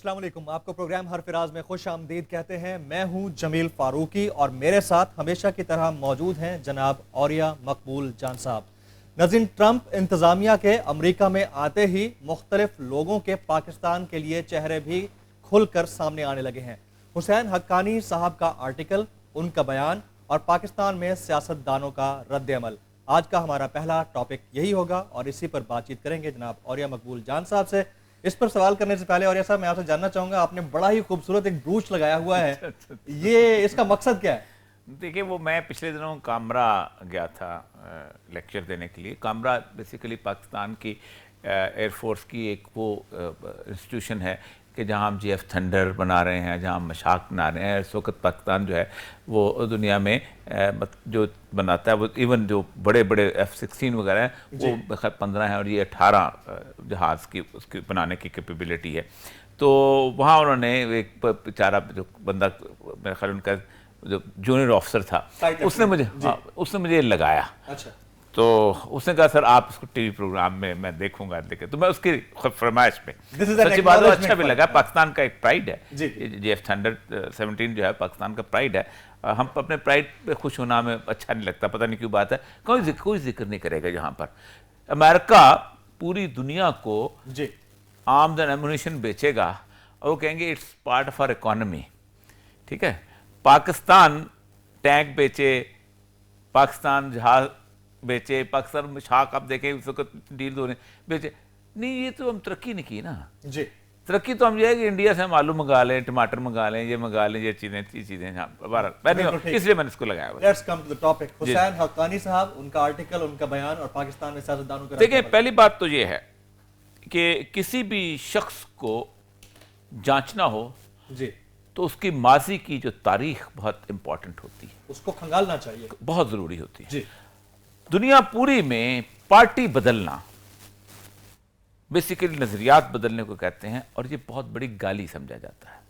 अस्सलाम वालेकुम। आपको प्रोग्राम हर फिराज में खुश आमदीद कहते हैं। मैं हूं जमील फारूकी और मेरे साथ हमेशा की तरह मौजूद हैं जनाब औरिया मकबूल जान साहब। नाज़रीन, ट्रंप इंतज़ामिया के अमरीका में आते ही मुख्तलिफ लोगों के पाकिस्तान के लिए चेहरे भी खुलकर सामने आने लगे हैं। हुसैन हक्कानी साहब का आर्टिकल, उनका बयान और पाकिस्तान में सियासतदानों का रद्द-ए-अमल, आज का हमारा पहला टॉपिक यही होगा और इसी पर बातचीत करेंगे जनाब औरिया मकबूल जान साहब से। इस पर सवाल करने से पहले औरिया साहब, मैं आपसे जानना चाहूंगा, आपने बड़ा ही खूबसूरत एक ब्रूच लगाया हुआ है, ये इसका मकसद क्या है? देखिए, वो मैं पिछले दिनों कामरा गया था लेक्चर देने के लिए। कामरा बेसिकली पाकिस्तान की एयरफोर्स की एक वो इंस्टीट्यूशन है कि जहाँ हम GF थंडर बना रहे हैं, जहाँ हम मशाक बना रहे हैं। इस वक्त पाकिस्तान जो है वो दुनिया में जो बनाता है, वो इवन जो बड़े बड़े F-16 वगैरह हैं वो 15 हैं और ये 18 जहाज़ की उसकी बनाने की कैपेबिलिटी है। तो वहाँ उन्होंने एक बेचारा जो बंदा, मेरा ख्याल उनका जो जूनियर ऑफिसर था, उसने मुझे लगाया। अच्छा। तो उसने कहा सर आप इसको टीवी प्रोग्राम में मैं देखूंगा देखे, तो मैं उसकी फरमाइश पे सच्ची बात है अच्छा भी लगा। पाकिस्तान का एक प्राइड है, GF थंडर 17 जो है पाकिस्तान का प्राइड है। हम अपने प्राइड पे खुश होना हमें अच्छा नहीं लगता, पता नहीं क्यों बात है, कोई जिक्र नहीं करेगा। यहाँ पर अमेरिका पूरी दुनिया को आर्म्स एंड एमुनिशन बेचेगा और वो कहेंगे it's part of our economy, ठीक है। पाकिस्तान टैंक बेचे, पाकिस्तान जहाज बेचे, पाकिस्तान मशाक आप देखें उस वक्त डील हो रहे बेचे, नहीं ये तो हम तरक्की नहीं की ना जी। तरक्की तो हम ये है कि इंडिया से हम आलू मंगा लें, टमाटर मंगा लें, ये मंगा लें, ये चीजें इसलिए मैंने इसको लगाया। Let's come to the topic. Hussain Haqqani साहब, उनका आर्टिकल, उनका बयान और पाकिस्तान में सियासतदानों का। देखिए, पहली बात तो ये है कि किसी भी शख्स को जांचना हो जी तो उसकी माजी की जो तारीख बहुत इंपॉर्टेंट होती है, उसको खंगालना चाहिए, बहुत जरूरी होती है जी। दुनिया पूरी में पार्टी बदलना बेसिकली नजरियात बदलने को कहते हैं और ये बहुत बड़ी गाली समझा जाता है।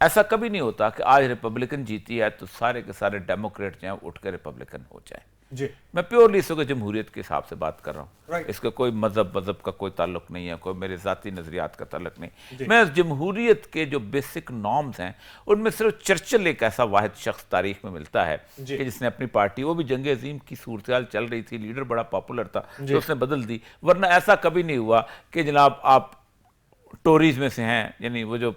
ऐसा कभी नहीं होता कि आज रिपब्लिकन जीती है तो सारे के सारे डेमोक्रेट जो हैं उठ कर रिपब्लिकन हो जाए जी। मैं प्योरली इस वक्त जमहूरियत के हिसाब से बात कर रहा हूँ, इसका कोई मजहब का कोई ताल्लुक नहीं है, कोई मेरे ज़ाती नज़रियात का ताल्लुक नहीं। मैं जमहूरियत के जो बेसिक नॉर्म्स हैं उनमें सिर्फ चर्चिल एक ऐसा वाहिद शख्स तारीख में मिलता है कि जिसने अपनी पार्टी, वो भी जंग अजीम की सूरत चल रही थी, लीडर बड़ा पॉपुलर था, तो उसने बदल दी। वरना ऐसा कभी नहीं हुआ कि जनाब आप टोरीज में से हैं, यानी वो जो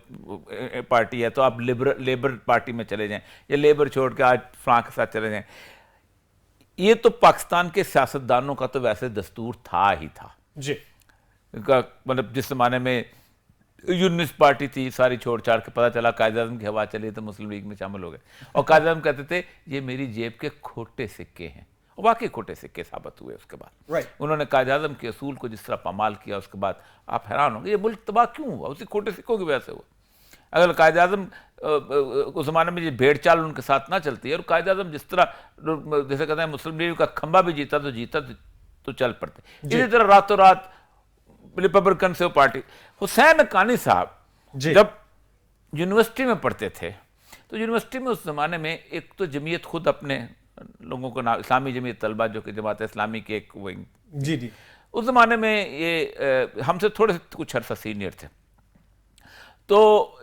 पार्टी है, तो आप लेबर पार्टी में चले जाएं या लेबर छोड़ के आज फ्रांस के साथ चले जाएं। ये तो पाकिस्तान के सियासतदानों का तो वैसे दस्तूर था ही था जी। मतलब जिस जमाने में यूनिस्ट पार्टी थी, सारी छोड़ छाड़ के पता चला कायद-ए-आज़म की हवा चली तो मुस्लिम लीग में शामिल हो गए और कायद-ए-आज़म कहते थे ये मेरी जेब के खोटे सिक्के हैं, और वाकई खोटे सिक्के साबित हुए। उसके बाद उन्होंने कायद-ए-आज़म के असूल को जिस तरह पामाल किया, उसके बाद आप हैरान होंगे ये मुल्क तबाह क्यों हुआ, उसी खोटे सिक्कों की वजह से हुआ। अगर कायद-ए-आज़म उस जमाने में ये भेड़ चाल उनके साथ ना चलती है और कायद-ए-आज़म जिस तरह जैसे कहते हैं मुस्लिम लीग का खंबा भी जीता तो चल पड़ते, इसी तरह रातों रात रिपब्लिकन से वो पार्टी। हुसैन हक्कानी साहब जब यूनिवर्सिटी में पढ़ते थे तो यूनिवर्सिटी में उस जमाने में एक तो जमीयत खुद अपने लोगों को नाम इस्लामी जमीयत तलबा जो कि जमात इस्लामी की एक विंग जी, उस जमाने में ये हमसे थोड़े से कुछ अरसा सीनियर थे, तो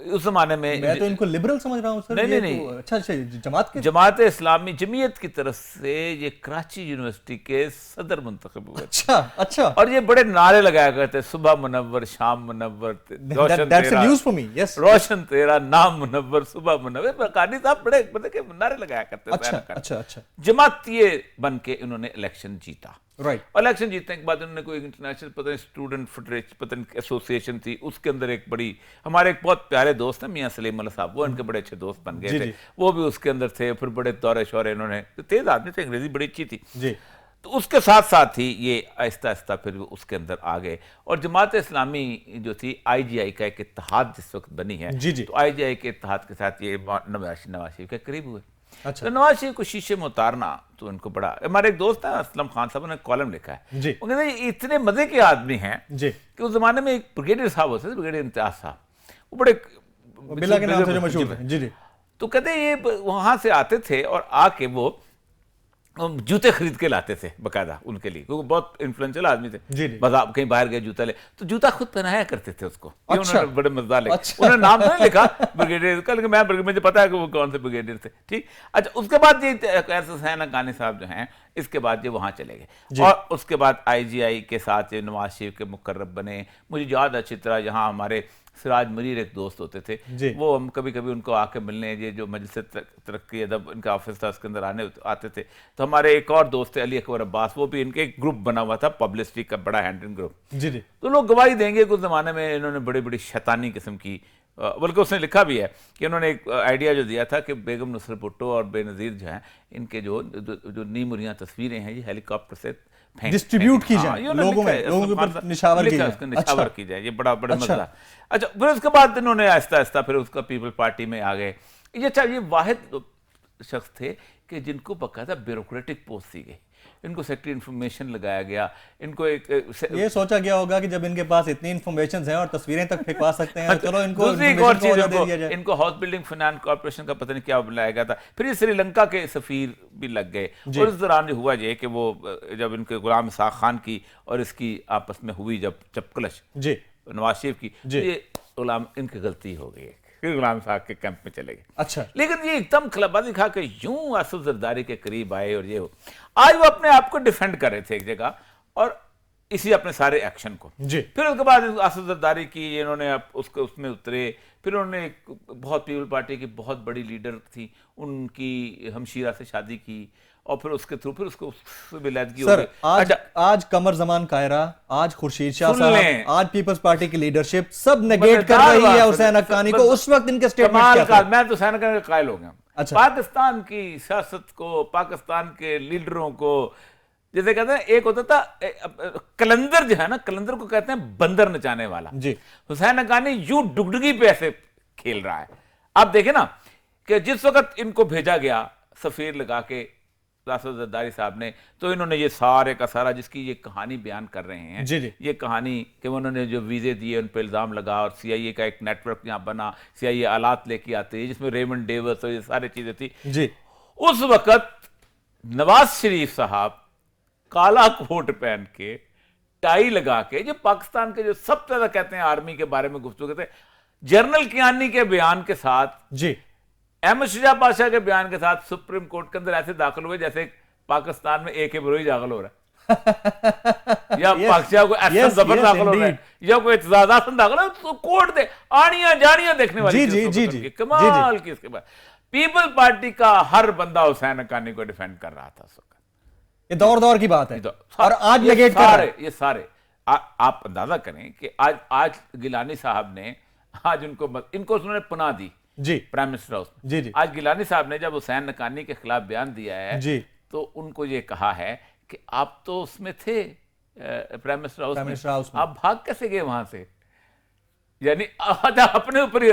उस जमाने में मैं तो इनको लिबरल समझ रहा हूं सर। नहीं, तो अच्छा जमात इस्लामी जमीयत की तरफ से ये कराची यूनिवर्सिटी के सदर मुंतखब हुए। अच्छा। और ये बड़े नारे लगाया करते, सुबह मुनव्वर, शाम मुनव्वर, रोशन तेरा, नाम मुनव्वर, सुबह मुनव्वर। हक्कानी साहब बड़े नारे लगाया करते। अच्छा। जमातिये बन के इन्होंने इलेक्शन जीता। और इलेक्शन जीतने के बाद उन्होंने कोई इंटरनेशनल पता नहीं स्टूडेंट फेडरेशन पता नहीं एसोसिएशन थी, उसके अंदर एक बड़ी, हमारे एक बहुत प्यारे दोस्त हैं मियां सलीम अल्लाह साहब, वो इनके बड़े अच्छे दोस्त बन गए थे, वो भी उसके अंदर थे। फिर बड़े दौरे शौरे, इन्होंने तेज आदमी थे, अंग्रेजी बड़ी अच्छी थी जी। तो उसके साथ साथ ही ये आहिस्ता आहिस्ता फिर उसके अंदर आ गए और जमात इस्लामी जो थी IGI का एक इत्तेहाद जिस वक्त बनी है तो IGI के इत्तेहाद के साथ ये नवाज शरीफ के करीब हुए। अच्छा। तो नवाज शरीफ को शीशे में उतारना तो इनको बड़ा, हमारे एक दोस्त है असलम खान साहब ने कॉलम लिखा है जी, वो कहते हैं इतने मजे के आदमी हैं जी कि उस जमाने में एक ब्रिगेडियर साहब होते थे, ब्रिगेडियर इम्तियाज साहब, वो बड़े बिला के नाम से जो मशहूर हैं जी। तो कहते हैं ये वहां से आते थे और आके वो जूते खरीद के लाते थे बकायदा उनके लिए, क्योंकि बहुत इन्फ्लुएंशियल आदमी थे। जी। बाजार कहीं बाहर गए जूता ले तो जूता खुद पहनाया करते थे उसको। अच्छा। उन्होंने बड़े मजेदार लगे। अच्छा। उन्होंने नाम तो नहीं लिखा ब्रिगेडियर, कल मैं मुझे पता है कि वो कौन से ब्रिगेडियर थे। ठीक। अच्छा, उसके बाद ये हुसैन हक्कानी साहब जो हैं, इसके बाद ये वहां चले गए और उसके बाद IGI के साथ ये नवाज शरीफ के मुकर्रब बने। मुझे याद अच्छी तरह यहाँ हमारे सिराज मरीर एक दोस्त होते थे, वो हम कभी कभी उनको आके मिलने, ये जो मजलिस तरक्की अदब इनका ऑफिस था उसके अंदर आते थे। तो हमारे एक और दोस्त थे अली अकबर अब्बास, वो भी इनके एक ग्रुप बना हुआ था पब्लिसिटी का, बड़ा हैंडलिंग ग्रुप। जी जी। तो लोग गवाही देंगे कि उस जमाने में इन्होंने बड़ी बड़ी शैतानी किस्म की, बल्कि उसने लिखा भी है कि उन्होंने एक आइडिया जो दिया था कि बेगम नुसरत भुट्टो और बेनज़ीर जो हैं, इनके जो नीमुरियां तस्वीरें हैं ये हेलीकॉप्टर से डिस्ट्रीब्यूट की जाए, लोगों के ऊपर निछावर की जाए। निछावर की जाए, ये बड़ा मजा। अच्छा, फिर उसके बाद इन्होंने आहिस्ता आहिस्ता फिर उसका पीपल पार्टी में आ गए। ये वाहिद शख्स थे कि जिनको बकायदा ब्यूरोक्रेटिक पोस्ट दी गई, इनको सेक्रेटरी इंफॉर्मेशन लगाया गया, इनको ये सोचा गया होगा कि जब इनके पास इतनी इंफॉर्मेशन है और तस्वीरें तक फेंकवा सकते हैं, चलो इनको दूसरी एक और चीज, इनको हाउस बिल्डिंग फाइनेंस कॉर्पोरेशन का पता नहीं क्या बुलाया गया था। फिर ये श्रीलंका के सफीर भी लग गए और इस दौरान जो हुआ ये कि वो जब इनके गुलाम इसाक खान की और इसकी आपस में हुई जब चपकलश जी नवाज शरीफ की, ये गुलाम इनकी गलती हो गई, फिर गुलाम साहब के कैंप में चले गए। अच्छा, लेकिन ये एकदम खिलाफबाजी खा के यूं आसफ जरदारी के करीब आए और ये हो, आज वो अपने आप को डिफेंड कर रहे थे एक जगह और इसी अपने सारे एक्शन को जी। फिर उसके बाद आसफ जरदारी की इन्होंने उसमें उतरे। फिर उन्होंने बहुत पीपल पार्टी की बहुत बड़ी लीडर थी, उनकी हमशीरा से शादी की और फिर उसके थ्रू फिर उसको विलायत की सर, हो गई। आज कमर जमान कायरा, आज खुर्शीद शाह साहब, आज पीपल्स पार्टी की लीडरशिप सब नेगेट कर रही है हुसैन हक्कानी को। उस वक्त इनके स्टेटमेंट क्या थे? मैं तो हुसैन हक्कानी का कायल हो गया। अच्छा। पाकिस्तान की सियासत को, पाकिस्तान के लीडरों को, जैसे कहते हैं एक होता था कलंदर जो है ना, कलंदर को कहते हैं बंदर नचाने वाला जी। हुसैन हक्कानी यूं डुगडुगी पे ऐसे खेल रहा है। आप देखें ना कि जिस वक्त इनको भेजा गया सफीर लगा के आसफ जरदारी साहब ने, तो इन्होंने ये सारे का सारा जिसकी ये कहानी बयान कर रहे हैं जी जी। ये कहानी कि उन्होंने जो वीजे दिए उन पर इल्जाम लगा और CIA का एक नेटवर्क यहाँ बना, CIA आलात लेके आते हैं जिसमें रेमंड डेविस और ये सारी चीजें थी जी। उस वक्त नवाज शरीफ साहब काला कोट पहन के, टाई लगा के, जो पाकिस्तान के जो सबसे ज्यादा कहते हैं आर्मी के बारे में गुफ्तगू करते, जनरल कियानी के बयान के साथ जी, अहमद शुजा पाशा के बयान के साथ सुप्रीम कोर्ट के अंदर ऐसे दाखिल हुए जैसे पाकिस्तान में AK बरोई दाखिल हो रहा है या पाकिस्तान को ऐसा जबर दाखिल हो रहा है या कोई एतजाज दाखिल हो रहा है, तो कोर्ट दे आड़ियां जाड़ियां देखने वाली जी कमाल की। इसके बाद पीपल पार्टी का हर बंदा हुसैन हक्कानी को डिफेंड कर रहा था उस वक्त। ये दौर की बात है और आज नेगेट कर रहे हैं ये सारे। आप अंदाजा करें कि आज गिलानी साहब ने आज इनको उन्होंने पनाह दी जी प्राइम मिनिस्टर हाउस में। जी। आज गिलानी साहब ने जब हुसैन हक्कानी के खिलाफ बयान दिया है जी, तो उनको ये कहा है कि आप तो उसमें थे प्राइम मिनिस्टर हाउस में, आप भाग कैसे गए वहां से? यानी अपने ऊपर ही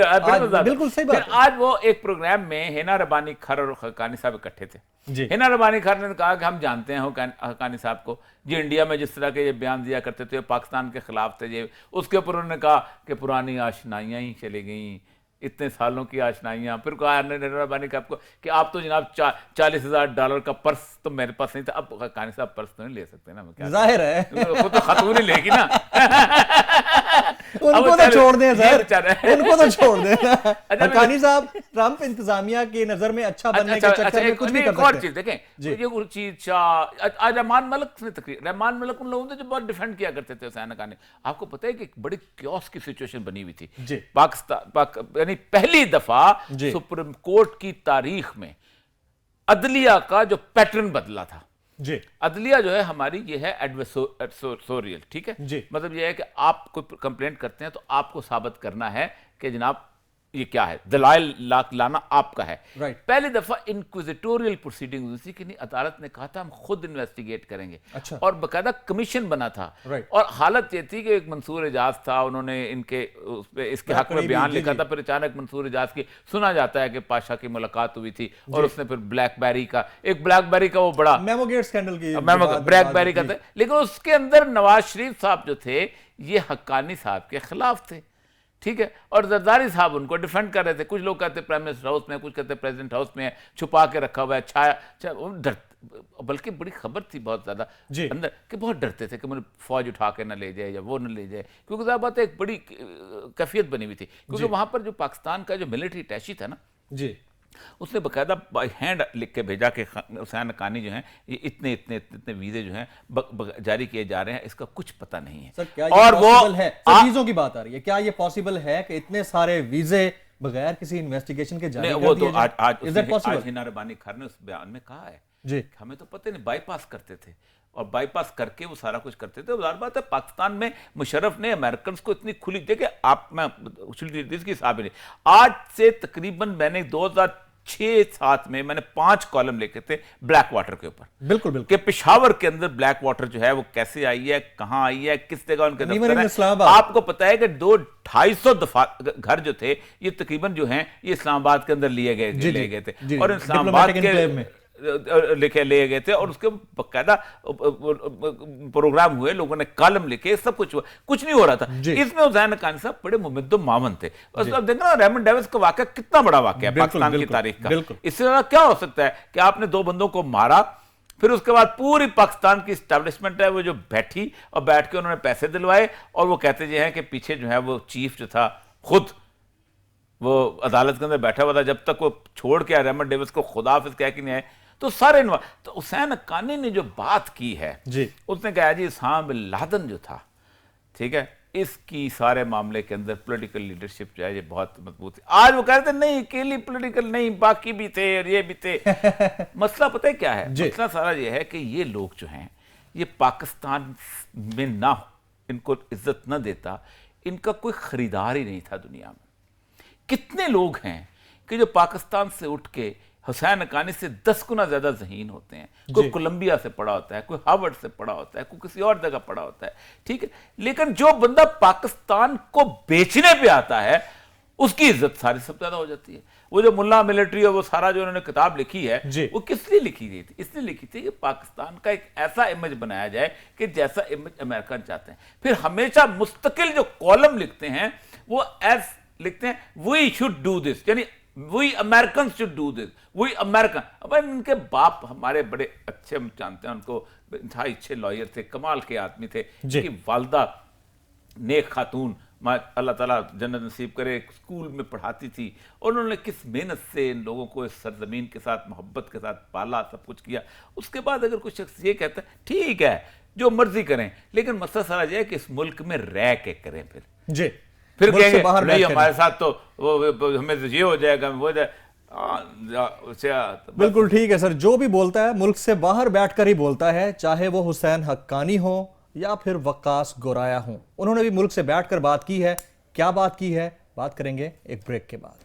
बिल्कुल सही बात। आज वो एक प्रोग्राम में हिना रबानी खर और हक्कानी साहब इकट्ठे थे। हिना रबानी खर ने कहा कि हम जानते हैं हक्कानी साहब को, जी इंडिया में जिस तरह के ये बयान दिया करते थे पाकिस्तान के खिलाफ थे ये। उसके ऊपर उन्होंने कहा कि पुरानी आशनाइयां ही चली गई, इतने सालों की आशनाइयां। फिर कहा रबानी का आपको कि आप तो जनाब $40,000 का पर्स तो मेरे पास नहीं था। अब हक्कानी साहब पर्स तो नहीं ले सकते ना, क्या जाहिर है वो तो खतून ही लेगी ना। उनको तो छोड़ दें सर, उनको तो छोड़ दें। हक्कानी साहब ट्रंप इंतजामिया की नजर में अच्छा बनने के चक्कर में कुछ भी कर सकते हैं। और चीज देखें, ये खुर्शीद शाह, आज रहमान मलिक ने तकरीर, रहमान मलिक उन लोगों ने जो बहुत डिफेंड किया करते थे हुसैन हक्कानी। आपको पता है कि एक बड़ी क्योस की सिचुएशन बनी हुई थी पाकिस्तान, यानी पहली दफा सुप्रीम कोर्ट की तारीख में अदलिया का जो पैटर्न बदला था जी। अदलिया जो है हमारी ये है एडवर्सोरियल, ठीक है जी। मतलब ये है कि आप कोई कंप्लेंट करते हैं तो आपको साबित करना है कि जनाब ये क्या है, दलाइल लाना आपका है। पहली दफा इंक्विजिटोरियल प्रोसीडिंग हुई थी कि नहीं, अदालत ने कहा था हम खुद इन्वेस्टिगेट करेंगे। अच्छा। और बकायदा कमीशन बना था। और हालत ये थी कि एक मंसूर एजाज था, उन्होंने इसके हक में बयान लिखा था। फिर अचानक मंसूर एजाज की सुना जाता है कि पाशा की मुलाकात हुई थी और उसने फिर ब्लैकबेरी का वो बड़ा मेमोगेट स्कैंडल की ब्लैकबेरी का था। लेकिन उसके अंदर नवाज शरीफ साहब जो थे ये हक्कानी साहब के खिलाफ थे, ठीक है। और जरदारी साहब उनको डिफेंड कर रहे थे। कुछ लोग कहते प्राइम मिनिस्टर हाउस में, कुछ कहते प्रेसिडेंट हाउस में, छुपा के रखा हुआ है, छाया बल्कि बड़ी खबर थी बहुत ज्यादा अंदर कि बहुत डरते थे कि मुझे फौज उठा के ना ले जाए या वो ना ले जाए, क्योंकि ज़ाहिर बात है एक बड़ी कैफियत बनी हुई थी, क्योंकि वहां पर जो पाकिस्तान का जो मिलिट्री अटैची था ना जी, उसने बकायदा बाई हैंड लिख के भेजा कि हुसैन हक्कानी जो हैं ये इतने इतने इतने वीजे जो हैं जारी किए जा रहे हैं, इसका कुछ पता नहीं है। सर क्या ये और वो है वीजों की बात आ रही है, क्या ये पॉसिबल है कि इतने सारे वीजे बगैर किसी इन्वेस्टिगेशन के जारी वो तो आज हिना रब्बानी खान ने उस बयान में कहा है जी, हमें तो पता नहीं, बाईपास करते थे और बाईपास करके वो सारा कुछ करते थे। ज़ाहिर बात है पाकिस्तान में मुशर्रफ ने अमेरिकन को इतनी खुली देखिए, आप मैं इसकी हिसाब नहीं, आज से तकरीबन मैंने 2006-7 में मैंने 5 कॉलम लिखे थे ब्लैक वाटर के ऊपर, बिल्कुल कि पेशावर के अंदर ब्लैक वाटर जो है वो कैसे आई है, कहां आई है, किस जगह उनके दफ्तर है। आपको पता है कि 200-250 दफा घर जो थे ये तकरीबन जो हैं ये इस्लामाबाद के अंदर लिए गए थे और इस्लामाबाद के लिखे ले गए थे और उसके बकायदा प्रोग्राम हुए, लोगों ने कॉलम लिखे, सब कुछ हुआ, कुछ नहीं हो रहा था। इसमें हुसैन हक्कानी साहब बड़े मुमद्दुम मामन थे। अब देखना रेमंड डेविस का वाकया कितना बड़ा वाकया है पाकिस्तान की तारीख का। इससे ज्यादा क्या हो सकता है कि आपने 2 बंदों को मारा, फिर उसके बाद पूरी पाकिस्तान की स्टैब्लिशमेंट है वो जो बैठी और बैठ के उन्होंने पैसे दिलवाए और वो कहते जो है कि पीछे जो है वो चीफ जो था खुद वो अदालत के अंदर बैठा हुआ था, जब तक वो छोड़ के रेमंड डेविस को खुदा हाफिज कह के नहीं आए तो सारे तो हुसैन हक्कानी ने जो बात की है जी, उसने कहा जी उसामा बिन लादेन जो था, ठीक है, इसकी सारे मामले के अंदर पॉलिटिकल लीडरशिप जो है ये बहुत मजबूत है। आज वो कह रहे थे नहीं अकेली पॉलिटिकल नहीं, बाकी भी थे और ये भी थे। मसला पता है क्या है, मसला सारा ये है कि ये लोग जो हैं ये पाकिस्तान में ना इनको इज्जत न देता, इनका कोई खरीदार ही नहीं था दुनिया में। कितने लोग हैं कि जो पाकिस्तान से उठ के हुसैन हक्कानी से 10 गुना ज्यादा ज़हीन होते हैं, कोई कोलंबिया से पढ़ा होता है, कोई हार्वर्ड से पढ़ा होता है, कोई किसी और जगह पढ़ा होता है, ठीक है, लेकिन जो बंदा पाकिस्तान को बेचने पे आता है उसकी इज्जत सारी सब ज्यादा हो जाती है। वो जो मुल्ला मिलिट्री और वो सारा जो उन्होंने किताब लिखी है वो किस लिए लिखी गई थी? इसलिए लिखी थी कि पाकिस्तान का एक ऐसा इमेज बनाया जाए कि जैसा इमेज अमेरिकन चाहते हैं। फिर हमेशा मुस्तकिल जो कॉलम लिखते हैं वो एज लिखते हैं वी शुड डू दिस, यानी we American should do this, we American. अब इनके बाप हमारे बड़े अच्छे, हम जानते हैं उनको, इंतहाई अच्छे लॉयर थे, कमाल के आदमी थे, कि वालदा नेक खातून अल्लाह ताला जन्नत नसीब करे स्कूल में पढ़ाती थी और उन्होंने किस मेहनत से इन लोगों को इस सरजमीन के साथ मोहब्बत के साथ पाला, सब कुछ किया। उसके बाद अगर कोई शख्स ये कहता है ठीक है जो मर्जी करें, लेकिन मसला सारा ये है कि इस मुल्क में रह के करें, फिर कहेंगे नहीं हमारे साथ तो वो हमें ये हो जाएगा वो हो जाएगा। बिल्कुल ठीक है सर, जो भी बोलता है मुल्क से बाहर बैठकर ही बोलता है, चाहे वो हुसैन हक्कानी हो या फिर वक्कास गोराया हो। उन्होंने भी मुल्क से बैठकर बात की है। क्या बात की है, बात करेंगे एक ब्रेक के बाद।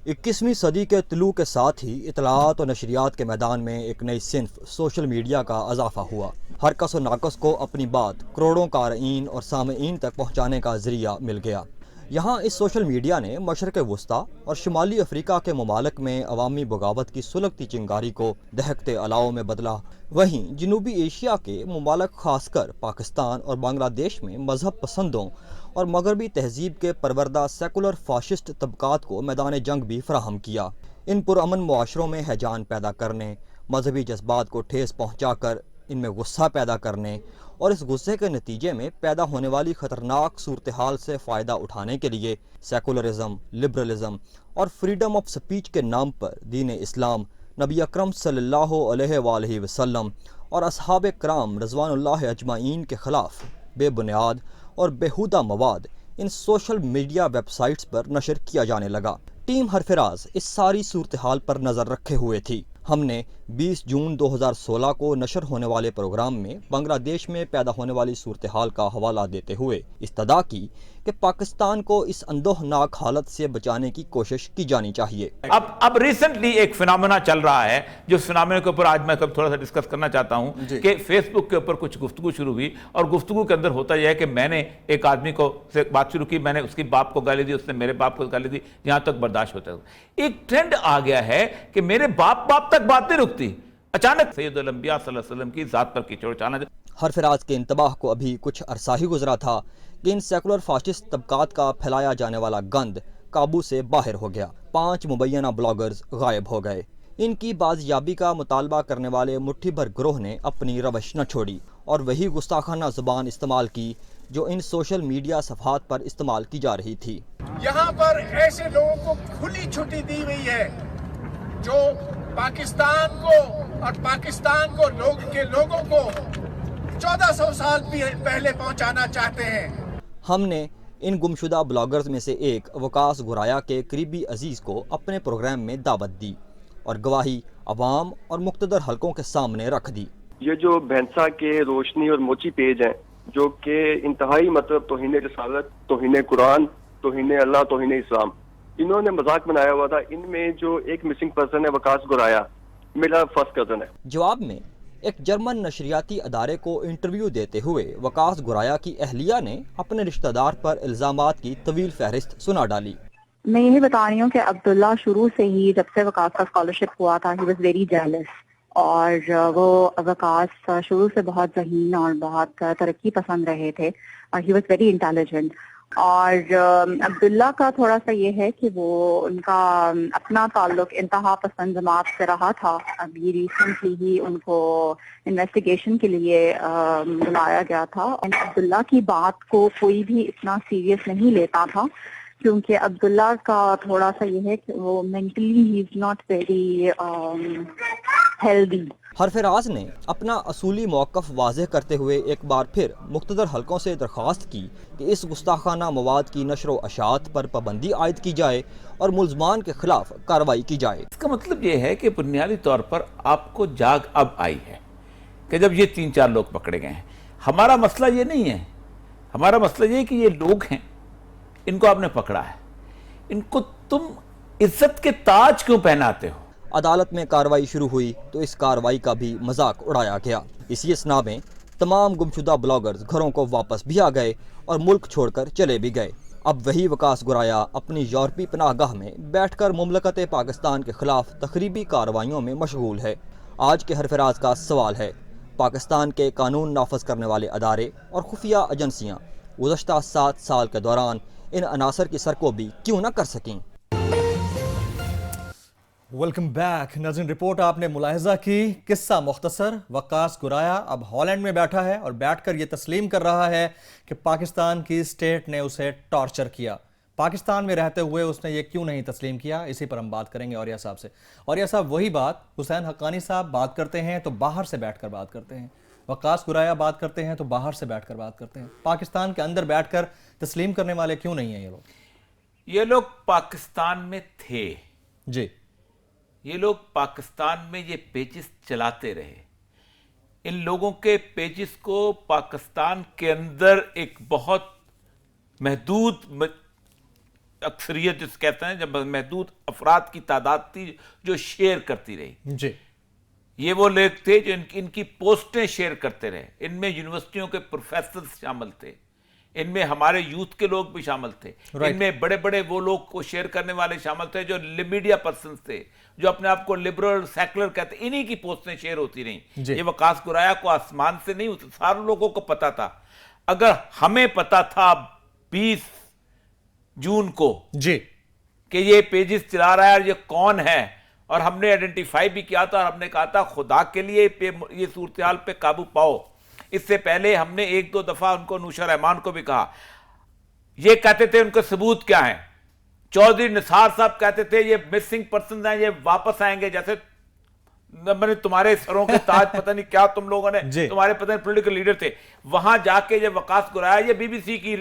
इक्कीसवीं सदी के तुलू के साथ ही इतलात और नशरियात के मैदान में एक नई सिन्फ सोशल मीडिया का इजाफा हुआ। हर कस और नाकस को अपनी बात करोड़ों कारईन और सामईन तक पहुँचाने का जरिया मिल गया। यहाँ इस सोशल मीडिया ने मशरक़ वस्ता और शुमाली अफ्रीका के ममालिक में अवामी बगावत की सुलगती चिंगारी को दहकते अलाव में बदला। वहीं जनूबी एशिया के ममालिक खासकर पाकिस्तान और बांग्लादेश में मजहब पसंदों और मगरबी तहजीब के परवरदा सेकुलर फाशिस्ट तबकात को मैदान जंग भी फराहम किया। इन पुरअमन मुआशरों में हैजान पैदा करने, मजहबी जज्बात को ठेस पहुँचा कर इनमें गुस्सा पैदा करने और इस गुस्से के नतीजे में पैदा होने वाली ख़तरनाक सूरत हाल से फ़ायदा उठाने के लिए सेकुलरिज़म, लिबरलिज़म और फ्रीडम ऑफ स्पीच के नाम पर दीन इस्लाम, नबी अकरम सल्लल्लाहु अलैहि वसल्लम और असहाब कराम रज़वानुल्लाह अजमाइन के ख़िलाफ़ बेबुनियाद और बेहुदा मवाद इन सोशल मीडिया वेबसाइट्स पर नशर किया जाने लगा। टीम हरफराज इस सारी सूरत हाल पर नज़र रखे हुए थी। हमने 20 जून 2016 को नशर होने वाले प्रोग्राम में बांग्लादेश में पैदा होने वाली सूरत हाल का हवाला देते हुए इस्तदा की कि पाकिस्तान को इस अंदोहनाक हालत से बचाने की कोशिश की जानी चाहिए। अब रिसेंटली एक फिनोमेना चल रहा है, जो फिनोमेना के ऊपर आज मैं थोड़ा सा डिस्कस करना चाहता हूं कि फेसबुक के ऊपर कुछ गुफ्तगू शुरू हुई और गुफ्तगू के अंदर होता यह है कि मैंने एक आदमी को से बात शुरू की, मैंने उसकी बाप को गाली दी, उसने मेरे बाप को गाली दी, यहां तक बर्दाश्त होता है। एक ट्रेंड आ गया है कि मेरे बाप तक बात नहीं रुकती, अचानक सैयदुल अंबिया सल्लल्लाहु अलैहि वसल्लम की जात पर कीचड़ उछालना। हरफराज के इंतबाह को अभी कुछ अरसा ही गुजरा था कि इन सेकुलर फाशिस्ट तबकात का फैलाया जाने वाला गंद काबू से बाहर हो गया। 5 मुबैना ब्लॉगर्स गायब हो गए। इनकी बाजियाबी का मुतालबा करने वाले मुट्ठी भर ग्रोह ने अपनी रवश न छोड़ी और वही गुस्ताखाना जुबान इस्तेमाल की जो इन सोशल मीडिया सफ़हात पर इस्तेमाल की जा रही थी। यहाँ पर ऐसे लोगों को खुली छुट्टी दी हुई है जो पाकिस्तान को और पाकिस्तान को लोगों को 1400 साल पहले पहुंचाना चाहते हैं। हमने इन गुमशुदा ब्लॉगर्स में से एक वकास गुराया के करीबी अजीज को अपने प्रोग्राम में दावत दी और गवाही अवाम और मुख्तदर हलकों के सामने रख दी। ये जो भैंसा के रोशनी और मोची पेज हैं जो कि इंतहाई मतलब तौहीन रिसालत, तौहीन कुरान, तौहीन अल्लाह, तौहीन इस्लाम, इन्होंने मजाक बनाया हुआ था। इनमें जो एक मिसिंग पर्सन है वकास गुराया, मेरा फर्स्ट कजन है। जवाब में एक जर्मन नशरियाती अदारे को इंटरव्यू देते हुए वकास गुराया की अहलिया ने अपने रिश्तेदार पर इल्जामात की तवील फहरिस्त सुना डाली। मैं यही बता रही हूँ कि अब्दुल्ला शुरू से ही जब से वकास का स्कॉलरशिप हुआ था ही वाज वेरी जेलस, और वो वकास शुरू से बहुत ज़हीन और बहुत तरक्की पसंद रहे थे और ही वाज वेरी इंटेलिजेंट। और अब्दुल्ला का थोड़ा सा ये है कि वो उनका अपना ताल्लुक इंतहा पसंद जमात से रहा था। अभी रिसेंटली ही उनको इन्वेस्टिगेशन के लिए बुलाया गया था। अब्दुल्ला की बात को कोई भी इतना सीरियस नहीं लेता था क्योंकि अब्दुल्ला का थोड़ा सा ये है कि वो मेंटली ही इज नॉट वेरी हेल्दी। हरफराज ने अपना असूली मौक़िफ़ वाज़ेह करते हुए एक बार फिर मुख्तदर हलकों से दरख्वास्त की कि इस गुस्ताखाना मवाद की नशर व अशात पर पाबंदी आयद की जाए और मुल्ज़मान के खिलाफ कार्रवाई की जाए। इसका मतलब ये है कि बुनियादी तौर पर आपको जाग अब आई है कि जब ये 3-4 लोग पकड़े गए हैं। हमारा मसला ये नहीं है, हमारा मसला ये है कि ये लोग हैं, इनको आपने पकड़ा है, इनको तुम इज्जत के ताज क्यों पहनाते हो? अदालत में कार्रवाई शुरू हुई तो इस कार्रवाई का भी मजाक उड़ाया गया। इसी असना में तमाम गुमशुदा ब्लॉगर्स घरों को वापस भी आ गए और मुल्क छोड़कर चले भी गए। अब वही वकास गुराया अपनी यूरोपीय पनाहगाह में बैठकर मुमलकत पाकिस्तान के खिलाफ तखरीबी कार्रवाइयों में मशगूल है। आज के हरफराज का सवाल है, पाकिस्तान के कानून नाफज करने वाले अदारे और खुफिया एजेंसियाँ गुज़श्ता 7 साल के दौरान इन अनासर की सरकोबी क्यों न कर सकें? Welcome back. नाज़रीन, रिपोर्ट आपने मुलाहिजा की। किस्सा मुख्तसर, वकास गुराया अब हॉलैंड में बैठा है और बैठकर यह तस्लीम कर रहा है कि पाकिस्तान की स्टेट ने उसे टॉर्चर किया। पाकिस्तान में रहते हुए उसने ये क्यों नहीं तस्लीम किया, इसी पर हम बात करेंगे औरिया साहब से। औरिया साहब, वही बात हुसैन हक्कानी साहब बात करते हैं तो बाहर से बैठकर बात करते हैं, वकास गुराया बात करते हैं तो बाहर से बैठकर बात करते हैं। पाकिस्तान के अंदर बैठकर तस्लीम करने वाले क्यों नहीं हैं ये लोग? ये लोग पाकिस्तान में थे जी, ये लोग पाकिस्तान में ये पेजिस चलाते रहे। इन लोगों के पेजिस को पाकिस्तान के अंदर एक बहुत महदूद अक्सरियत जिस कहते हैं, जब महदूद अफराद की तादाद थी जो शेयर करती रही। जी, ये वो लोग थे जो इनकी पोस्टें शेयर करते रहे। इनमें यूनिवर्सिटियों के प्रोफेसर शामिल थे, इनमें हमारे यूथ के लोग भी शामिल थे, इनमें बड़े बड़े वो लोग को शेयर करने वाले शामिल थे जो मीडिया पर्सन थे, जो अपने आप को लिबरल सेकुलर कहते, इन्हीं की पोस्टें शेयर होती रहीं। ये वकास गुराया को आसमान से नहीं होती, सारे लोगों को पता था। अगर हमें पता था 20 जून को जी कि ये पेजेस चला रहा है और ये कौन है, और हमने आइडेंटिफाई भी किया था और हमने कहा था खुदा के लिए ये सूरत-ए-हाल पे काबू पाओ। इससे पहले हमने 1-2 दफा उनको नूशा रहमान को भी कहा, ये कहते थे उनके सबूत क्या है। चौधरी निसार साहब कहते थे ये मिसिंग पर्सन हैं, ये वापस आएंगे। जैसे मैंने तुम्हारे सरों के ताज पता नहीं क्या तुम लोगों ने, तुम्हारे पता नहीं पॉलिटिकल लीडर थे, वहां जाके ये वकास गुराया, ये बीबीसी की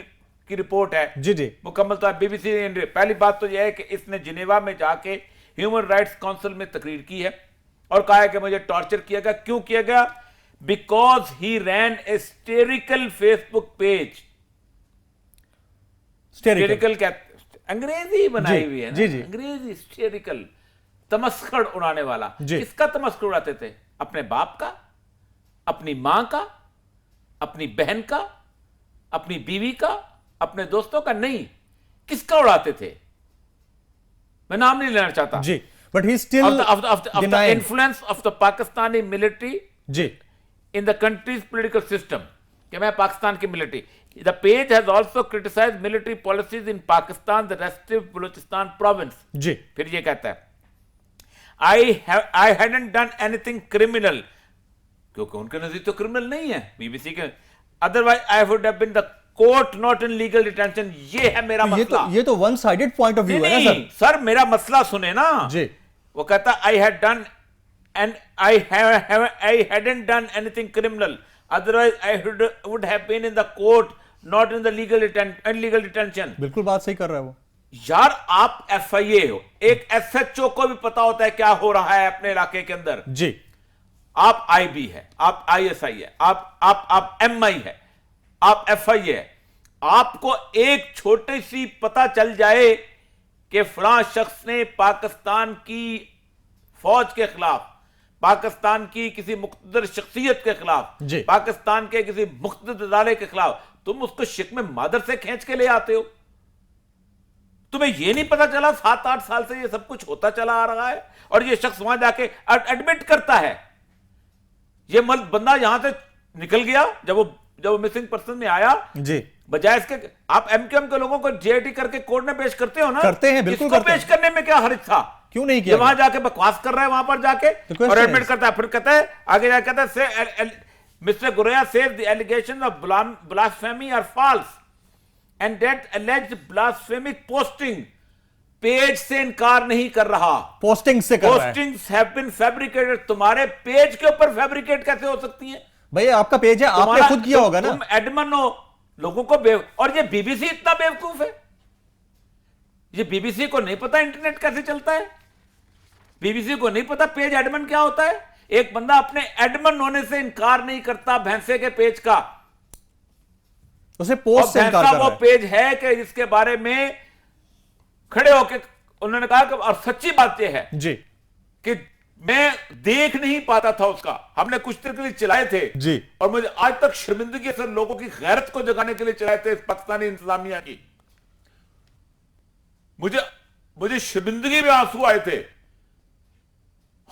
रिपोर्ट है जी जी मुकम्मल तौर बीबीसी। पहली बात तो यह है कि इसने जिनेवा में जाके ह्यूमन राइट्स काउंसिल में तकरीर की है और कहा है कि मुझे टॉर्चर किया गया। क्यों किया गया? Because he ran a hysterical Facebook page. Hysterical क्या अंग्रेजी बनाई हुई है ना, अंग्रेजी हिस्टेरिकल, तमस्खड़ उड़ाने वाला। किसका तमस्खड़ उड़ाते थे? अपने बाप का, अपनी मां का, अपनी बहन का, अपनी बीवी का, अपने दोस्तों का नहीं। किसका उड़ाते थे? मैं नाम नहीं लेना चाहता जी, but he still of the influence of the Pakistani military जी in the country's political system कि मैं पाकिस्तान की military. The page has also criticized military policies in Pakistan, the restive Balochistan province. जी. फिर ये कहता है I hadn't done anything criminal, क्योंकि उनके नजदीक तो क्रिमिनल नहीं है बीबीसी के. Otherwise I would have been the court not in legal detention. ये है मेरा मसला. ये तो one sided point of view है ना सर. मेरा मसला सुने ना जी. वो कहता I had done and I hadn't done anything criminal. Otherwise I would have been in the court not in the illegal detention. बिल्कुल बात सही कर रहा है वो. यार आप FIA हो, एक SHO को भी पता होता है क्या हो रहा है अपने इलाके के अंदर जी. आप IB है, आप ISI है, आप MI है, आप FIA है. आपको एक छोटी सी पता चल जाए कि फलां शख्स ने पाकिस्तान की फौज के खिलाफ, पाकिस्तान की किसी मुख्तदर शख्सियत के खिलाफ, पाकिस्तान के किसी मुख्तदर इदारे के खिलाफ, तुम उसको शिक में मादर से खींच के ले आते हो. तुम्हें यह नहीं पता चला 7-8 साल से ये सब कुछ होता चला आ रहा है और ये शख्स वहां जाके एडमिट करता है. ये बंदा यहां से निकल गया जब वो मिसिंग पर्सन में आया जी. बजाय इसके आप MQM के लोगों को JIT करके कोर्ट में पेश करते हो ना. करते हैं, बिल्कुल करते हैं. पेश करने में क्या हर्ज था? क्यों नहीं किया? वहां जाके बकवास कर रहा है वहां पर जाके और एडमिट करता है. फिर कहता है आगे जाके कहता है mister Guraya says the allegations of blasphemy are false and that alleged blasphemic posting. Page से इनकार नहीं कर रहा, पोस्टिंग से कर रहा है. Postings have been fabricated. तुम्हारे पेज के ऊपर फैब्रिकेट कैसे हो सकती हैं? भैया आपका पेज है, आपने खुद किया होगा ना. तुम एडमन हो, लोगों को और ये बीबीसी इतना बेवकूफ है. ये बीबीसी को नहीं पता इंटरनेट कैसे चलता है. बीबीसी को नहीं पता पेज एडमन क्या होता है. एक बंदा अपने एडमन होने से इनकार नहीं करता भैंसे के पेज का. उसे पोस्ट से इनकार कर रहा है. वो पेज है कि जिसके बारे में खड़े होकर उन्होंने कहा कि और सच्ची बात यह है जी कि मैं देख नहीं पाता था उसका. हमने कुछ देर के लिए चलाए थे जी. और मुझे आज तक शर्मिंदगी से लोगों की गैरत को जगाने के लिए चलाए थे पाकिस्तानी इंतजामिया की. मुझे शर्मिंदगी में आंसू आए थे.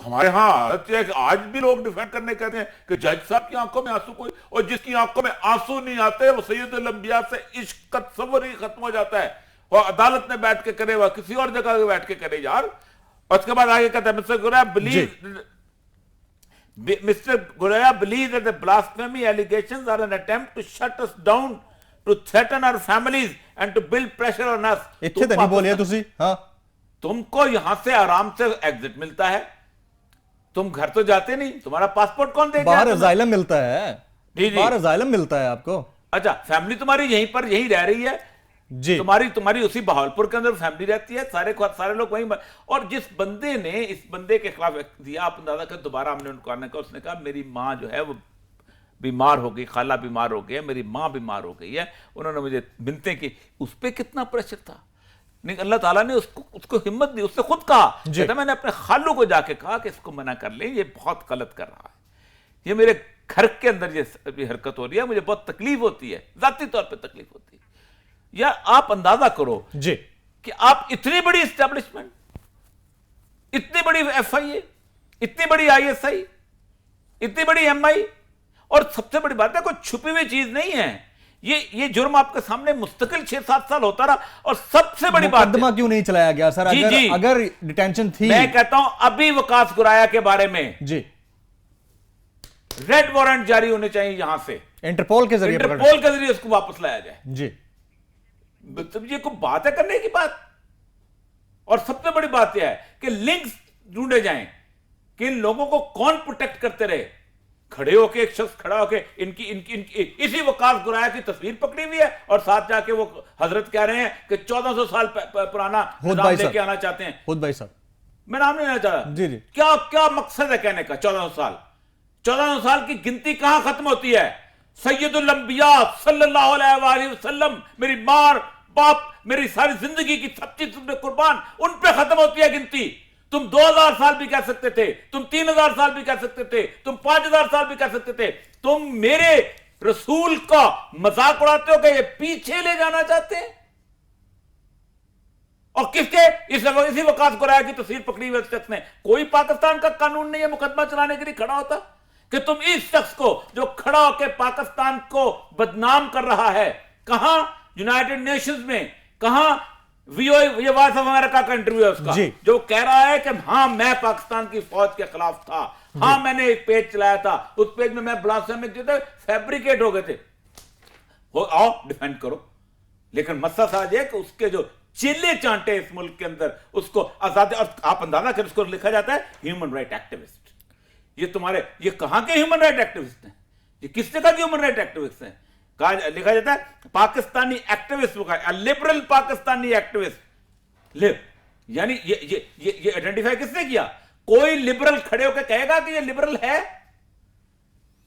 हमारे यहां आज भी लोग डिफेंड करने कहते हैं कि जज साहब की आंखों में आंसू कोई, और जिसकी आंखों में आंसू नहीं आते वो सैयदुल अंबिया से इश्क तस्वर ही खत्म हो जाता है. वो अदालत में बैठ के करे, वह किसी और जगह पे बैठ के करे यार. और उसके बाद आगे कहता है mister Guraiya believes that the blasphemy allegations are an attempt to shut us down, to threaten our families and to build pressure on us. इतने तो नहीं बोलिए तुसी. हाँ, तुमको यहां से आराम से एग्जिट मिलता है, तुम घर तो जाते नहीं. तुम्हारा पासपोर्ट कौन देगा? बाहर अजाइलम मिलता है. जी. बाहर अजाइलम मिलता है आपको. अच्छा, फैमिली तुम्हारी यहीं रह रही है जी. तुम्हारी उसी बहावलपुर के अंदर फैमिली रहती है. सारे लोग वहीं. और जिस बंदे ने इस बंदे के खिलाफ दिया, आप अंदाजा कर, दोबारा हमने उनको आने का, उसने कहा मेरी माँ जो है वो बीमार हो गई, खाला बीमार हो गई है, मेरी माँ बीमार हो गई है. उन्होंने मुझे मिलते कि उस पर कितना प्रेशर था. नहीं, अल्लाह ताला ने उसको हिम्मत दी. उससे खुद कहा, कहता मैंने अपने खालू को जाके कहा कि इसको मना कर ले, ये बहुत गलत कर रहा है, ये मेरे घर के अंदर ये हरकत हो रही है, मुझे बहुत तकलीफ होती है, जाती तौर पर तकलीफ होती है. या आप अंदाजा करो जी कि आप इतनी बड़ी एस्टेब्लिशमेंट, इतनी बड़ी FIA, इतनी बड़ी ISI, इतनी बड़ी MI, और सबसे बड़ी बात है कोई छुपी हुई चीज नहीं है. ये जुर्म आपके सामने मुस्तकिल 6-7 साल होता रहा. और सबसे बड़ी बात, मुकदमा क्यों नहीं चलाया गया सर? अगर डिटेंशन थी. मैं कहता हूं अभी वकास गुराया के बारे में जी रेड वारंट जारी होने चाहिए यहां से, इंटरपोल के जरिए उसको वापस लाया जाए जी. ये कोई बात है करने की बात. और सबसे बड़ी बात यह है कि लिंक्स ढूंढे जाएं कि इन लोगों को कौन प्रोटेक्ट करते रहे. खड़े होके एक शख्स खड़ा होके इनकी इसी वकास गुराया की तस्वीर पकड़ी हुई है और साथ जाके वो हजरत कह रहे हैं कि 1400 साल पुराना निजाम लेके आना चाहते हैं. खुद भाई साहब, मैं नाम नहीं लेना चाहता जी. क्या मकसद है कहने का? 1400 साल की गिनती कहां खत्म होती है? सैयदुल अंबिया सल्लल्लाहु अलैहि वसल्लम, मेरी मां बाप, मेरी सारी जिंदगी की सब चीज कुर्बान, उन पे खत्म होती है गिनती. तुम 2000 साल भी कह सकते थे, तुम 3000 साल भी कह सकते थे, तुम 5000 साल भी कह सकते थे. तुम मेरे रसूल का मजाक उड़ाते हो कि ये पीछे ले जाना चाहते हैं. और किसके? इसी वकास गुराया की तस्वीर पकड़ी हुई शख्स ने. कोई पाकिस्तान का कानून नहीं है मुकदमा चलाने के लिए खड़ा होता. कि तुम इस शख्स को जो खड़ा होकर पाकिस्तान को बदनाम कर रहा है, कहां यूनाइटेड नेशंस में, कहां ये वॉइस ऑफ अमेरिका का इंटरव्यू है उसका, जो कह रहा है कि हाँ मैं पाकिस्तान की फौज के खिलाफ था, हाँ मैंने एक पेज चलाया था, उस पेज में मैं ब्लास्फेमिक जो थे फैब्रिकेट हो गए थे, आओ डिफेंड करो। लेकिन मसला साज है कि उसके जो चिल्ले चांटे इस मुल्क के अंदर उसको आजादी, और आप अंदाजा करें उसको लिखा जाता है ह्यूमन राइट एक्टिविस्ट। ये तुम्हारे ये कहां के ह्यूमन राइट एक्टिविस्ट हैं? ये किस जगह के ह्यूमन राइट एक्टिविस्ट हैं? कहा लिखा जाता है Pakistani activist, liberal Pakistani activist live, यानी ये आइडेंटिफाई किसने किया? कोई लिबरल खड़े होकर कहेगा कि ये लिबरल है?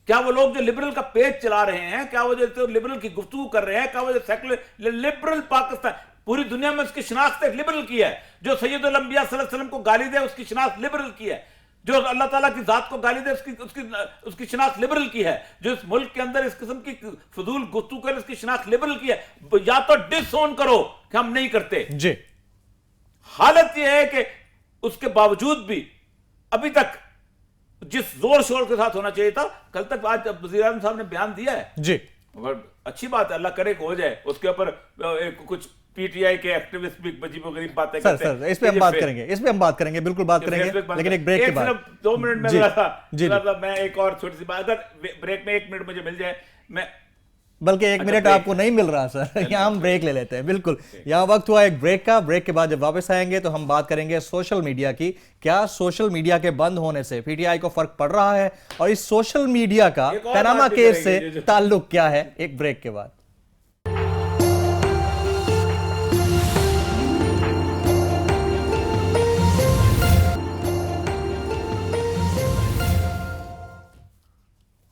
क्या वो लोग जो लिबरल का पेज चला रहे हैं, क्या वो जो लिबरल की गुफ्तगू कर रहे हैं, क्या वो जो सेकुलर लिबरल पाकिस्तान, पूरी दुनिया में उसकी शिनाख्त लिबरल की है। जो सैयदुल अंबिया सल्लल्लाहु अलैहि वसल्लम को गाली दे उसकी शिनाख्त लिबरल की है। जो अल्लाह ताला की जात को गाली दे उसकी शिनाख्त लिबरल की है। जो इस मुल्क के अंदर इस किस्म की फजूल गुफ्तगू करे उसकी शिनाख्त लिबरल की है। या तो डिसओन करो कि हम नहीं करते जी। हालत यह है कि उसके बावजूद भी अभी तक जिस जोर शोर के साथ होना चाहिए था, कल तक आज वज़ीर आज़म साहब ने बयान दिया है जी, अच्छी बात है, अल्लाह करे कि हो जाए। उसके ऊपर कुछ पीटीआई के एक्टिविस्ट भी अजीबोगरीब बातें करते हैं। इस पे हम बात करेंगे, इस पे हम बात करेंगे, बिल्कुल बात करेंगे, लेकिन एक ब्रेक के बाद 2 मिनट में मैं एक और छोटी सी बात, अगर ब्रेक में 1 मिनट मुझे मिल जाए, मैं बल्कि 1 मिनट आपको नहीं मिल रहा सर, यहाँ हम ब्रेक ले लेते हैं। बिल्कुल, यहाँ वक्त हुआ एक ब्रेक का। ब्रेक के बाद जब वापस आएंगे तो हम बात करेंगे सोशल मीडिया की। क्या सोशल मीडिया के बंद होने से पीटीआई को फर्क पड़ रहा है, और इस सोशल मीडिया का पनामा केस से ताल्लुक क्या है? एक ब्रेक के बाद।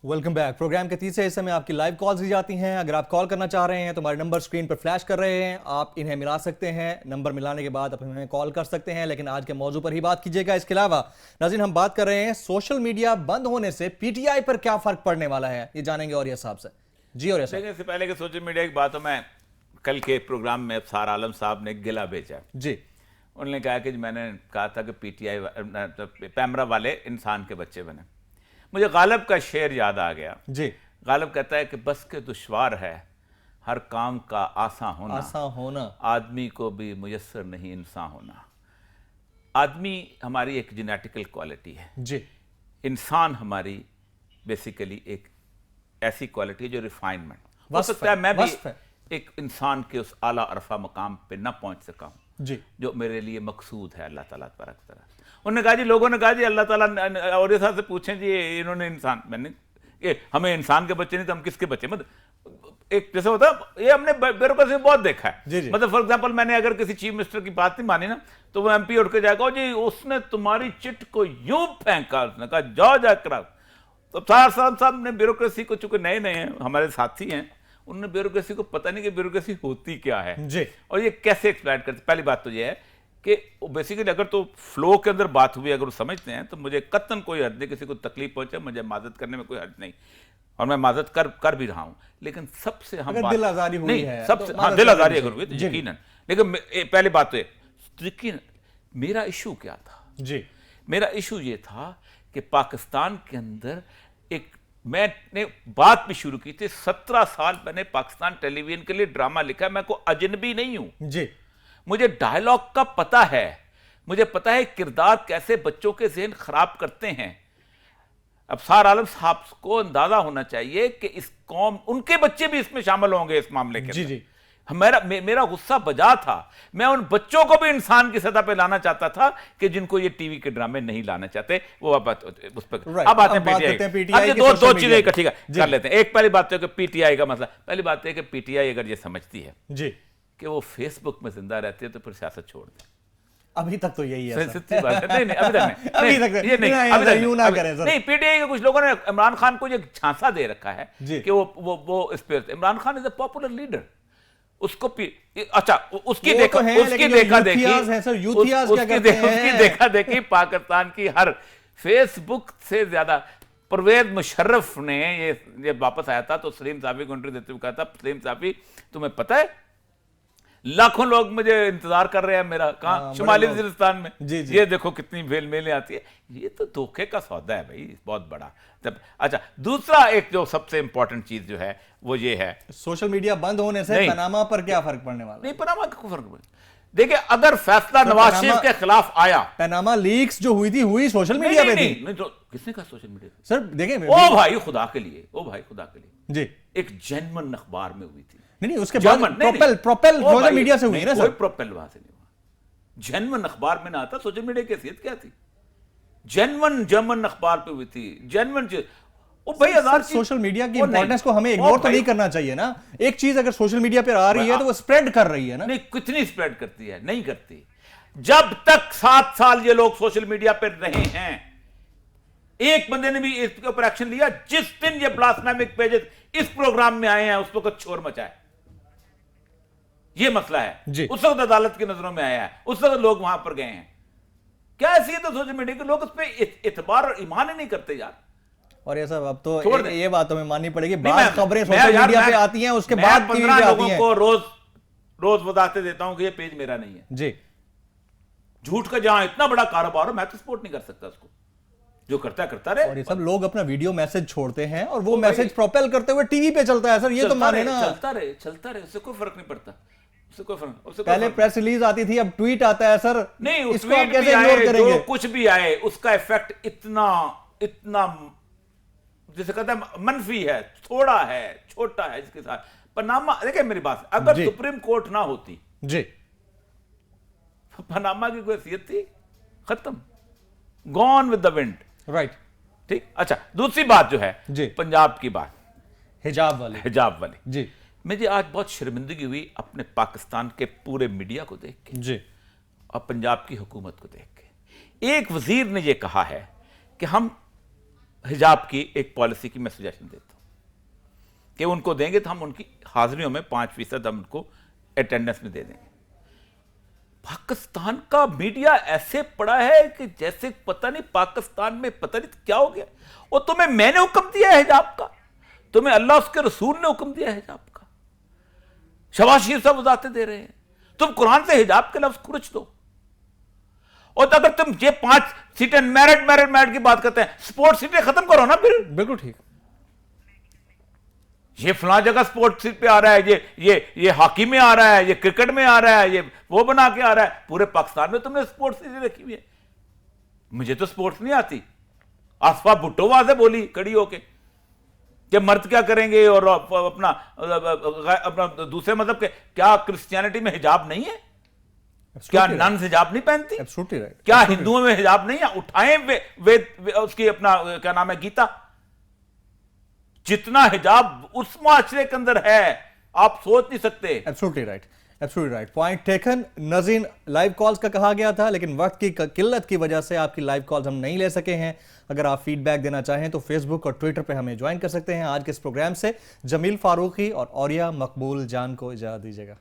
Welcome back. प्रोग्राम के तीसरे हिस्से में आपकी लाइव कॉल्स दी जाती हैं। अगर आप कॉल करना चाह रहे हैं तो हमारे नंबर स्क्रीन पर फ्लैश कर रहे हैं, आप इन्हें मिला सकते हैं। नंबर मिलाने के बाद आप हमें कॉल कर सकते हैं, लेकिन आज के मौजू पर ही बात कीजिएगा। इसके अलावा नाज़रीन, हम बात कर रहे हैं सोशल मीडिया बंद होने से पीटीआई पर क्या फर्क पड़ने वाला है, ये जानेंगे औरिया साहब से। जी औरिया साहब। इससे पहले कि सोशल मीडिया की बात हो, मैं कल के प्रोग्राम में अफसार आलम साहब ने गिला भेजा जी। उन्होंने कहा कि मैंने कहा था कि पीटीआई पैमरा वाले इंसान के बच्चे बने। मुझे गालिब का शेर याद आ गया जी। गालिब कहता है कि बस के दुश्वार है हर काम का आसान होना, आदमी को भी मुयस्सर नहीं इंसान होना। आदमी हमारी एक जेनेटिकल क्वालिटी है जी। इंसान हमारी बेसिकली एक ऐसी क्वालिटी है जो रिफाइनमेंट, हो सकता है मैं भी एक इंसान के उस आला अरफा मकाम पे ना पहुंच सका हूं जी, जो मेरे लिए मकसूद है अल्लाह ताला तबारक व तआला। उन्होंने कहा जी, लोगों ने कहा जी अल्लाह ताला, और साहब से पूछें जी इन्होंने इंसान, मैंने ये हमें इंसान के बच्चे नहीं तो हम किसके बच्चे? मतलब एक जैसे होता है, ये हमने ब्यूरोक्रेसी में बहुत देखा है जी जी। मतलब फॉर एग्जांपल, मैंने अगर किसी चीफ मिनिस्टर की बात नहीं मानी ना, तो वो एमपी उठ के जाएगा जी उसने तुम्हारी चिट को यूं फेंका, उसने कहा जाओ जाकर। तो साहब ने ब्यूरोक्रेसी को, चूंकि नए नए हैं, हमारे साथी हैं, उन्होंने ब्यूरोक्रेसी को पता नहीं कि ब्यूरोक्रेसी होती क्या है जी, और ये कैसे एक्सप्लेन करते। पहली बात तो ये है कि बेसिकली अगर तो फ्लो के अंदर बात हुई, अगर वो समझते हैं तो मुझे कतन कोई हर्ज नहीं, किसी को तकलीफ पहुंचे मुझे माजत करने में कोई हर्ज नहीं, और मैं माजत कर भी रहा हूं। लेकिन सबसे हम दिल आजारी हुई है, सबसे हाँ, दिल आजारी अगर हुई तो यकीनन। लेकिन पहली बात तो यकीन मेरा इशू क्या था जी? मेरा इशू ये था कि पाकिस्तान के अंदर एक, मैंने बात भी शुरू की थी, 17 साल मैंने पाकिस्तान टेलीविजन के लिए ड्रामा लिखा है, मैं को अजनबी नहीं हूं जी। मुझे डायलॉग का पता है, मुझे पता है किरदार कैसे बच्चों के ज़हन खराब करते हैं। अफसार आलम साहब को अंदाजा होना चाहिए कि इस कौम, उनके बच्चे भी इसमें शामिल होंगे इस मामले के जी जी। मेरा गुस्सा बजा था, मैं उन बच्चों को भी इंसान की सतह पे लाना चाहता था कि जिनको ये टीवी के ड्रामे नहीं लाना चाहते। वो उस पर अब आते हैं पीटीआई। दो चीजें इकट्ठी कर लेते हैं। एक पहली बात है कि पीटीआई का मसला, पहली बात है कि पीटीआई अगर ये समझती है जी कि वो फेसबुक में जिंदा रहती है तो फिर सियासत छोड़ दे। अभी तक तो यही है, सच्ची बात है। नहीं पीटीआई के कुछ लोगों ने इमरान खान को ये झांसा दे रखा है कि वो इस पे, Imran Khan is a popular leader, उसको अच्छा उसकी देखा देखी पाकिस्तान की हर फेसबुक से ज्यादा परवेज मुशर्रफ ने ये वापस आया था तो सलीम साफी को इंटरव्यू देते हुए कहा था, सलीम साफी तुम्हें पता है लाखों लोग मुझे इंतजार कर रहे हैं मेरा, कहाँ, शुमाली वजीरिस्तान में। जी, जी। ये देखो कितनी मेलें आती है। ये तो धोखे का सौदा है भाई, बहुत बड़ा। जब अच्छा, दूसरा एक जो सबसे इंपॉर्टेंट चीज जो है वो ये है, सोशल मीडिया बंद होने से पनामा पर क्या फर्क पड़ने वाला? नहीं, पनामा का फर्क पड़े। देखिए, अगर फैसला नवाज शरीफ के खिलाफ आया, पनामा लीक्स जो हुई सोशल मीडिया पे थी। नहीं, तो किसने कहा सोशल मीडिया? सर देखें, ओ भाई खुदा के लिए, ओ भाई खुदा के लिए जी, एक जेन्युइन अखबार में हुई थी। नहीं, उसके बाद प्रोपेल सोशल मीडिया से हुई ना सर? कोई प्रोपेल वहां से नहीं हुआ। जेन्युइन अखबार में ना आता, सोशल मीडिया की हैसियत क्या थी? जेन्युइन जर्मन अखबार पे हुई थी, जेन्युइन। ओ भाई, सोशल मीडिया की इंपॉर्टेंस को हमें इग्नोर तो नहीं करना चाहिए ना। एक चीज अगर सोशल मीडिया पे आ रही है तो वो स्प्रेड कर रही है ना। नहीं, कितनी स्प्रेड करती है? नहीं करती। जब तक 7 साल ये लोग सोशल मीडिया पर रहे हैं, एक बंदे ने भी इसके ऊपर एक्शन लिया? जिस दिन ये ब्लास्फेमिक पेजेस इस प्रोग्राम में आए हैं उस वक्त शोर मचा है। ये मसला है। उस वक्त अदालत की नजरों में आया है, उस वक्त लोग वहां पर गए हैं। क्या ऐसी है तो सोशल मीडिया के लोग उस पर इतबार और ईमान ही नहीं करते यार। और ये सब अब तो ये बात तो हमें माननी पड़ेगी, बाद खबरें सोशल मीडिया पे आती हैं, उसके बाद 15 लोगों को रोज बताते देता हूं कि ये पेज मेरा नहीं है जी। झूठ का जहां इतना बड़ा कारोबार हो, मैं तो सपोर्ट नहीं कर सकता उसको, जो करता रहे। और ये सब लोग अपना वीडियो मैसेज छोड़ते हैं और वो मैसेज प्रोपेल करते हुए टीवी पे चलता है सर, ये तो माने ना। चलता रहे, उससे कोई फर्क नहीं पड़ता। पहले प्रेस रिलीज आती थी, अब ट्वीट आता है सर। नहीं, इसको आप कैसे इग्नोर करेंगे? जो कुछ भी आए उसका इफेक्ट इतना जैसे कहते हैं मनफी है, थोड़ा है, छोटा है। इसके साथ पनामा, देखिए मेरी बात, अगर सुप्रीम कोर्ट ना होती जी, पनामा की कोई हैसियत थी? खत्म, gone with the wind. Right, ठीक। अच्छा, दूसरी बात जो है जी, पंजाब की बात, हिजाब वाली जी। मुझे आज बहुत शर्मिंदगी हुई अपने पाकिस्तान के पूरे मीडिया को देख के जी, और पंजाब की हुकूमत को देख के। एक वजीर ने यह कहा है कि हम हिजाब की एक पॉलिसी की मैं सजेशन देता हूं कि उनको देंगे तो हम उनकी हाजिरियों में 5% हम उनको अटेंडेंस में दे देंगे। पाकिस्तान का मीडिया ऐसे पड़ा है कि जैसे पता नहीं पाकिस्तान में पता नहीं क्या हो गया। और तुम्हें मैंने हुक्म दिया है हिजाब का, तुम्हें अल्लाह उसके रसूल ने हुक्म दिया है हिजाब का। शहबाज शरीफ साहब वजाते दे रहे हैं, तुम कुरान से हिजाब के लफ्ज खुरच दो। और अगर तुम ये 5 सीटें मेरिट की बात करते हैं, स्पोर्ट्स सीटें खत्म करो ना फिर। बिल्कुल ठीक। ये फलां जगह स्पोर्ट्स सीट पे आ रहा है, ये हॉकी में आ रहा है, ये क्रिकेट में आ रहा है, ये वो बना के आ रहा है। पूरे पाकिस्तान में तुमने स्पोर्ट्स सीटें रखी हुई है। मुझे तो स्पोर्ट्स नहीं आती। आसफा भुट्टो वहां से बोली खड़ी होके कि मर्द क्या करेंगे और अपना दूसरे मतलब के, क्या क्रिश्चियनिटी में हिजाब नहीं है? क्या नन हिजाब नहीं पहनती? क्या हिंदुओं में हिजाब नहीं है? उठाएं वे उसकी अपना क्या नाम है, गीता। जितना हिजाब उस माशरे के अंदर है आप सोच नहीं सकते। Absolutely right, point taken. Nazeen, live calls का कहा गया था लेकिन वक्त की किल्लत की वजह से आपकी लाइव कॉल्स हम नहीं ले सके हैं। अगर आप फीडबैक देना चाहें तो फेसबुक और ट्विटर पे हमें ज्वाइन कर सकते हैं। आज के इस प्रोग्राम से जमील फारूकी और औरिया मकबूल जान को इजाजत दीजिएगा।